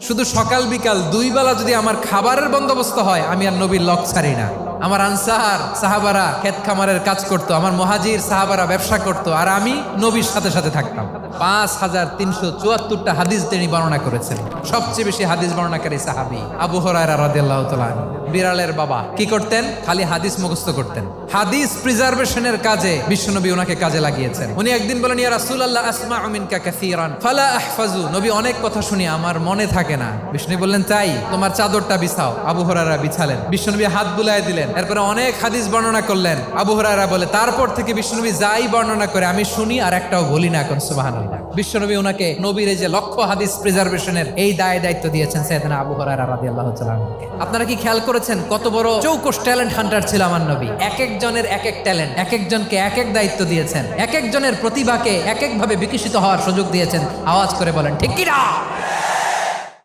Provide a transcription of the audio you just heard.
শুধু সকাল বিকাল দুই বেলা যদি আমার খাবারের বন্দোবস্ত হয়, আমি আর নবীর লক ছাড়ি না। আমার আনসার সাহাবারা ক্ষেত খামারের কাজ করতো, আমার মুহাজির সাহাবারা ব্যবসা করতো, আর আমি নবীর সাথে সাথে থাকতাম। 5374টা হাদিস তিনি বর্ণনা করেছেন। সবচেয়ে বেশি হাদিস বর্ণনাকারী সাহাবী আবু হুরায়রা রাদিয়াল্লাহু তাআলা। বিড়ালের বাবা কি করতেন? খালি হাদিস মুখস্থ করতেন। হাদিস প্রিজার্ভেশনের কাজে বিশ্বনবী ওনাকে কাজে লাগিয়েছেন। উনি একদিন বলেন, ইয়া রাসূলুল্লাহ আসমাউ মিনকা কাসীরান ফালা আহফাজু। নবী, অনেক কথা শুনি, আমার মনে থাকে না। বিষ্ণু বললেন, তাই তোমার চাদরটা বিছাও। আবু হুরায়রা বিছালেন। বিশ্বনবী হাত বুলায় দিলেন। এরপরে অনেক হাদিস বর্ণনা করলেন। আবু হুরায়রা বলে, তারপর থেকে বিশ্বনবী যাই বর্ণনা করে আমি শুনি আর একটাও বলি না। এখন সুবহানাল্লাহ। বিশ্বনবী ওনাকে নবীর এই যে লক্ষ্য হাদিস প্রিজার্ভেশনের এই দায়িত্ব দিয়েছেন সাইয়েদনা আবু হুরায়রা রাদিয়াল্লাহু তাআলা আনহুকে। আপনারা কি খেয়াল করেছেন কত বড় চৌকস ট্যালেন্ট হান্টার ছিল আমার নবী? এক একজনের এক এক ট্যালেন্ট, এক একজনকে এক এক দায়িত্ব দিয়েছেন, এক একজনের প্রতিভাকে এক একভাবে বিকশিত হওয়ার সুযোগ দিয়েছেন। আওয়াজ করে বলেন ঠিক কি না?